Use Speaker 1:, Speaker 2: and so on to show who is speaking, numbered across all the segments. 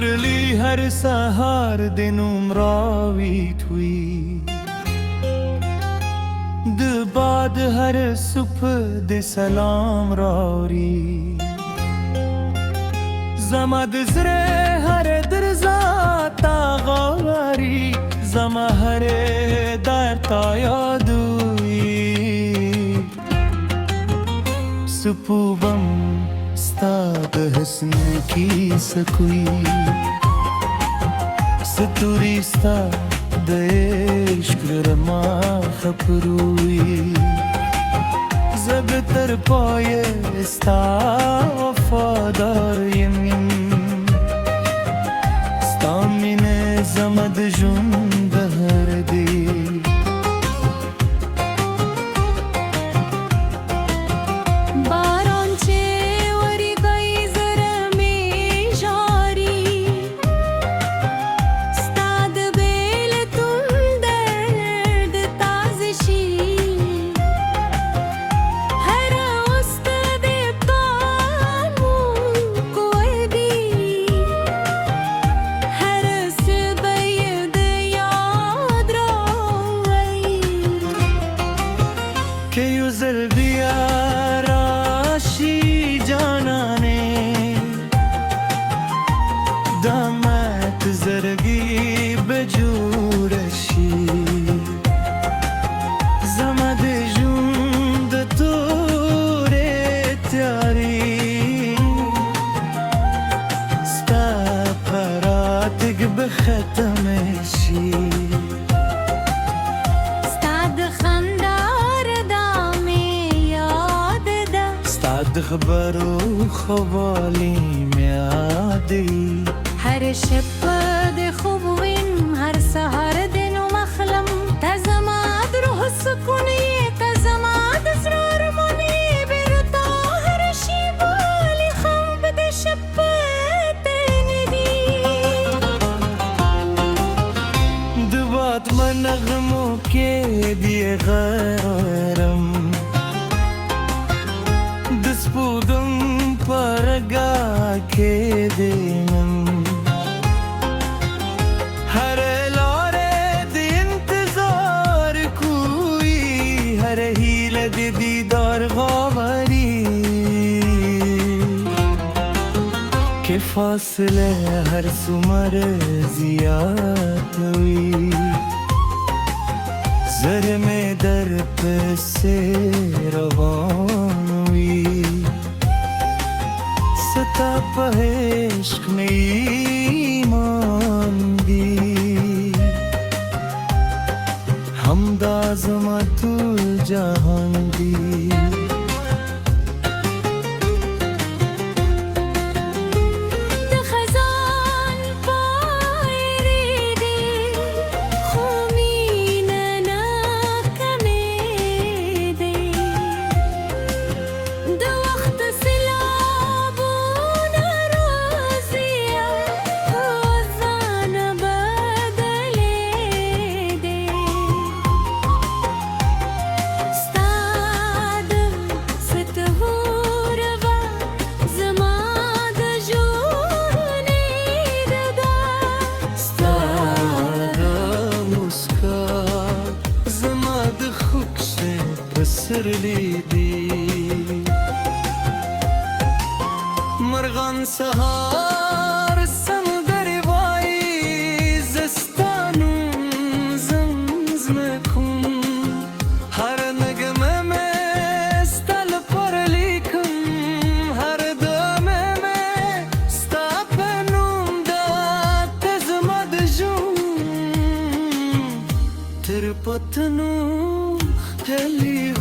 Speaker 1: मुरली हर सहार दिन उमरावी थुई बाद हर सुप दे सलाम रावरी जमद जरे हर दरजा तागारी जमा हरे दार तायादुई सुपुबम स्ताद हसन की सकुई सतुरी स्ता देश्क रमा खपरुई زبتر پای استا وفادار یمین ستامین زمد جون بهر دی
Speaker 2: باران چه وری گئی زرمی جاری ستاد بیل تون درد تازشی
Speaker 1: के युजर दिया राशि जाना ने दामत जरगी बजूरशी जमद जुंद तोरे त्यारी स्ता परातक बختمشی خبرو خوالی میادی
Speaker 2: هر شب ده خوب وین هر سهر دن و مخلم تزماد روح سکونی تزماد اسرار منی برتا هر شیبالی خواب ده شب تندی
Speaker 1: دوات من نغمو که دیه غیرم دسپودم پرگا کے دینم ہر لارے دی انتظار کوئی ہر ہیل دی دیدار غاوری کے فاصلے ہر سمر زیاد ہوئی زر میں در پہ سے روان ستا په عشق میں ایمان دی همدا زما ټول جهان دی سرلی دی مرغان سهار سندری وای زستانم زمزمکم هر نغمه میں ستل پر لیکم هر دمه میں ستا پنوم دا تزمد جون تر پتنو هلی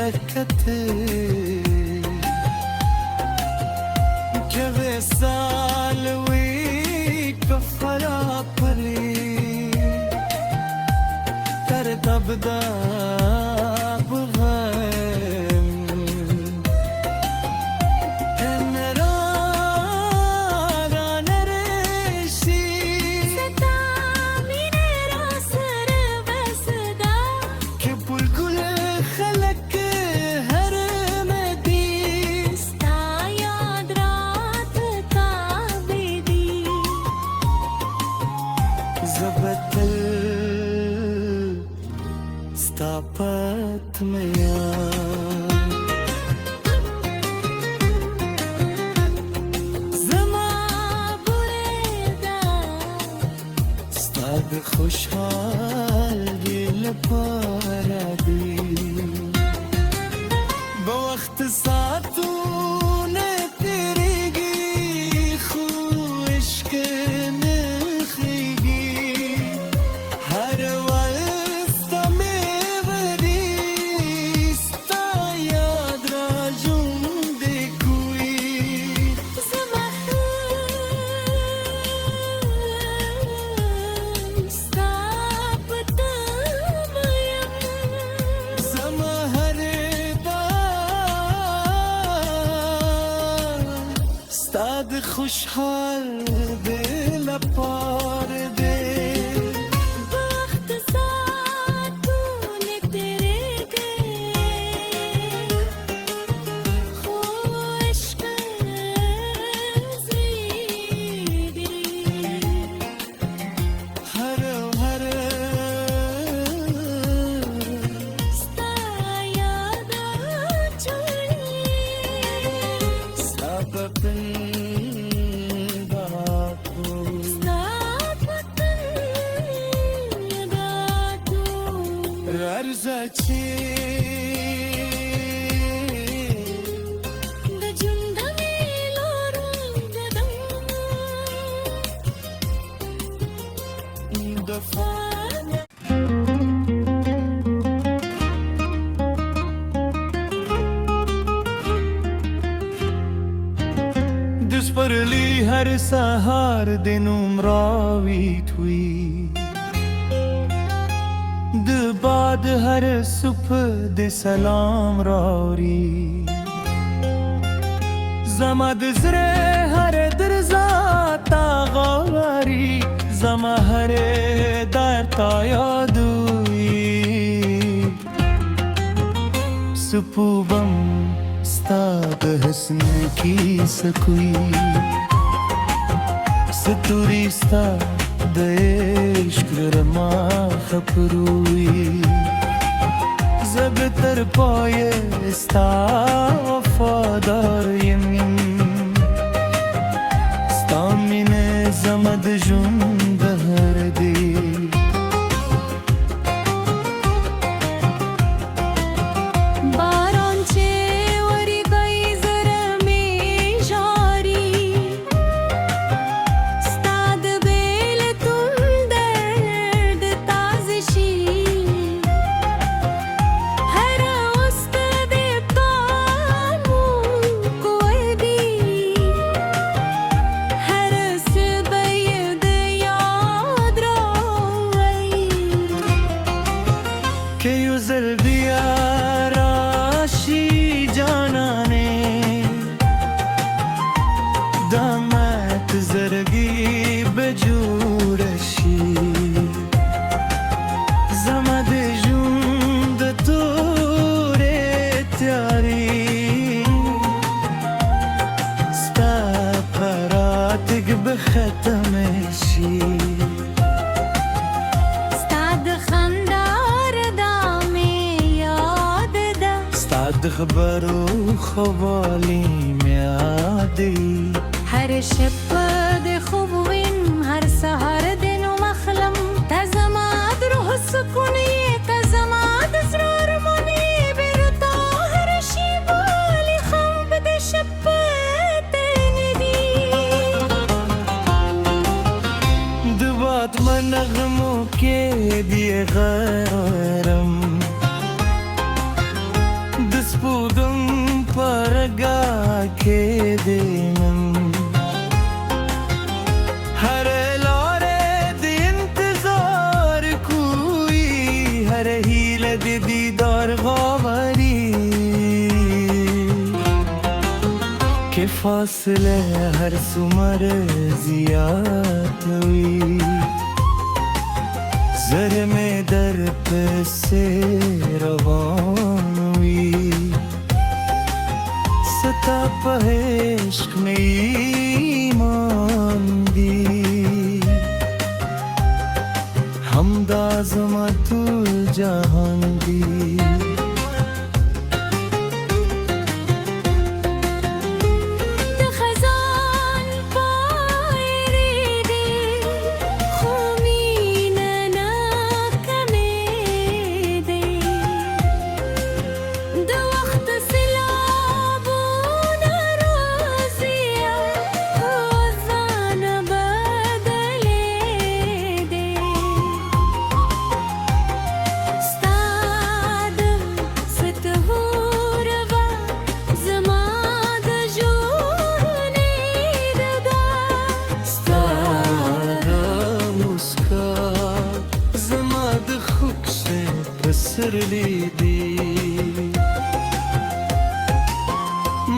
Speaker 1: سكتي كذا سالوي كفلا بري ترتبدا Stapat mea Zama bureda Stad خوشحال dil paradi Bawaqt saatune teregi Khu ishq nakhigi Har Stad خوشحال dil parde Waqt saatune terege Khu ishq nazigi Har sta yaad chali Sabab Arzachi Da jundami lorudam Da fana Dis parli har sahar din umravit hui बाद हर सुबह दे सलाम रावरी जमद जरे हर दरजा तागारी जमा हर दर तायादुई सुपुबम स्ताद हसन की सकुई सतुरी स्ता देश्क रमा खपरुई زبتر پای استا وفادار یمین ستا مین زمد جون بهر دی باران چه وری گئی زرمی جاری ستاد بیل تون درد تازشی ختمشی ستاد خندار دامی یاد ده ستاد خبر و خوالی میادی هر شب ده خوبین هر سهر دن و مخلم تزماد روح سکونی تزماد اسرار منی برتا هر شیبالی خواب ده شب नगमों के दिए गैरम दस من हर लौरे दी इंतजार कोई हर हीले दी दीदार गावरी के फासले हर सुमर जियात हुई जर में दर पे से रवान हुई सता पहेश्क में ईमान दी हमदाज़मतुल जहान दी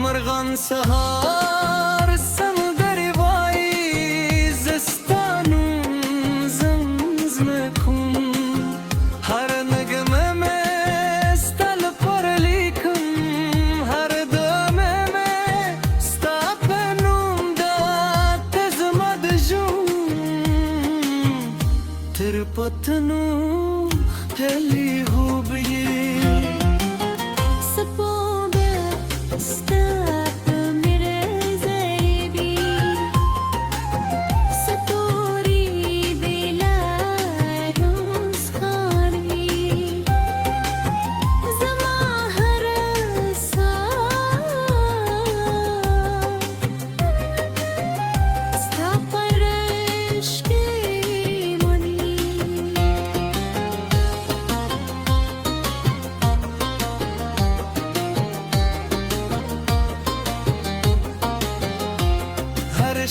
Speaker 1: مرغان سهار سمدر وای زستانم زمزمکم هر نغمه مستل پر لیکم هر دمه مستپنم دا تزمد جون تر پتنو هلی هو بیه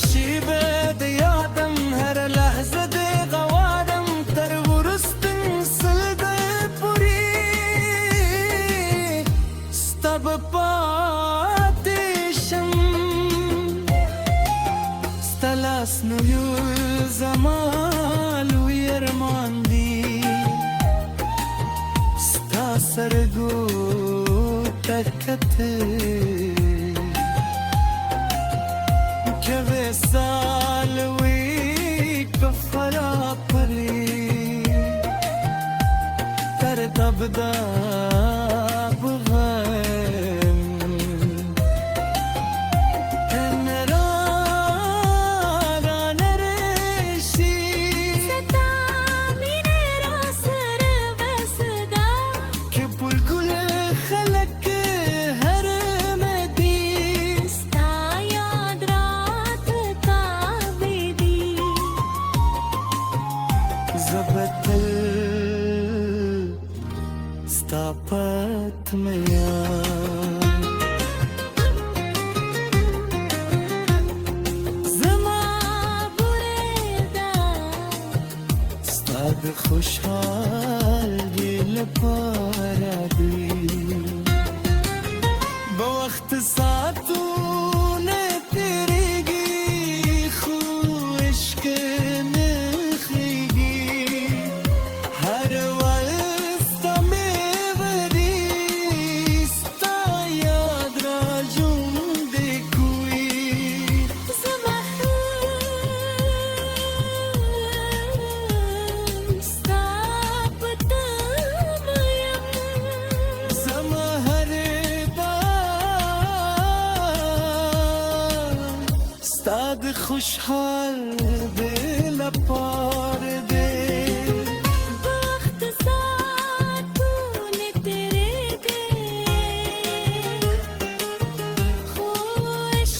Speaker 1: شیبه د یادم هر لحظه د غوادم تر ورستن سل د پوری ستب پاتشم ستلاس نو یو زمال ویرمان دی ستا سرگو تکته كذا سالوي كفلا بري ترتب دا بغم تنرا نرشي ستا من راس بسدا كبل كل خلق هر مديس زبتل ستاپت میا زما بریدا ستاد خوشحال دل پاردی بوقت ساعتونه تیریگی خوش کنه ستاد خوشحال دل پار دے وقت ساتون تیرے گئے خوش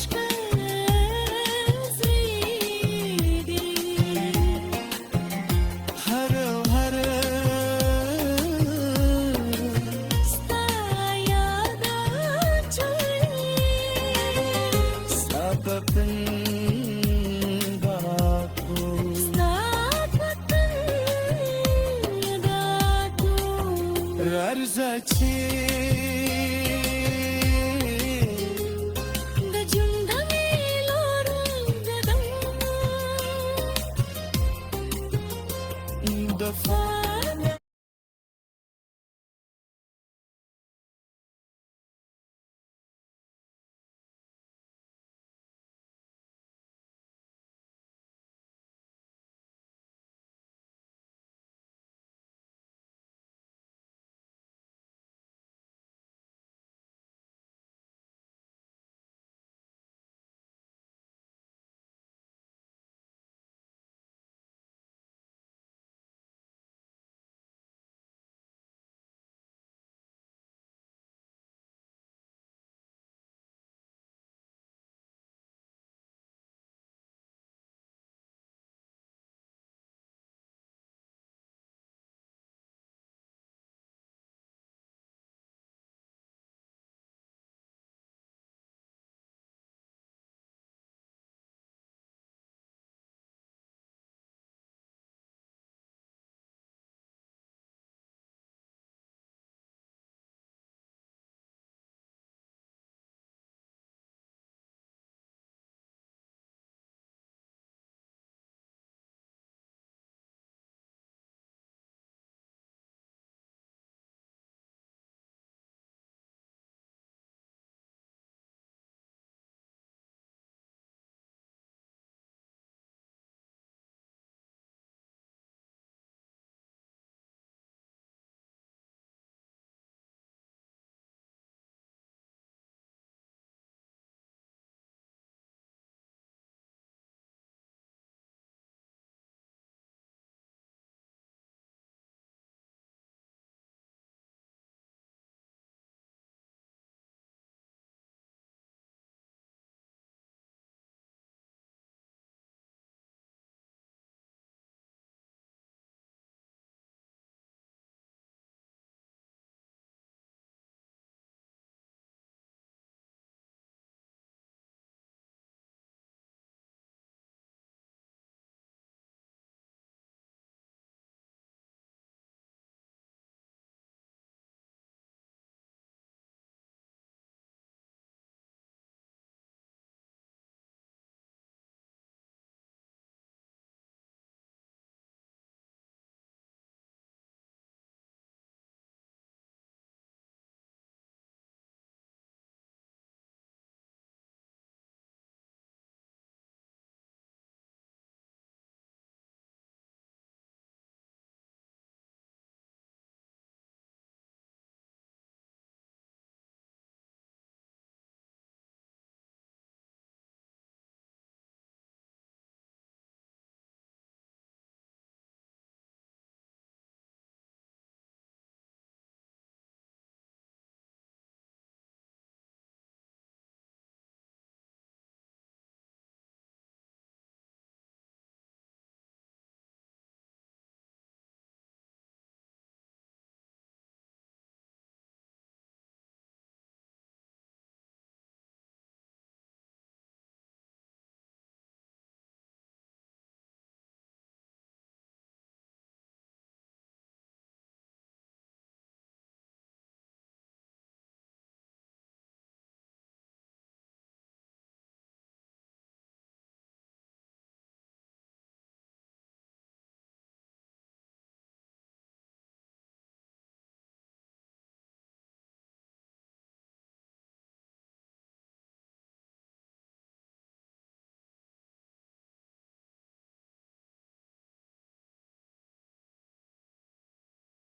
Speaker 1: کزیدی ہر ہر ستا یادا چلی هر ځای چې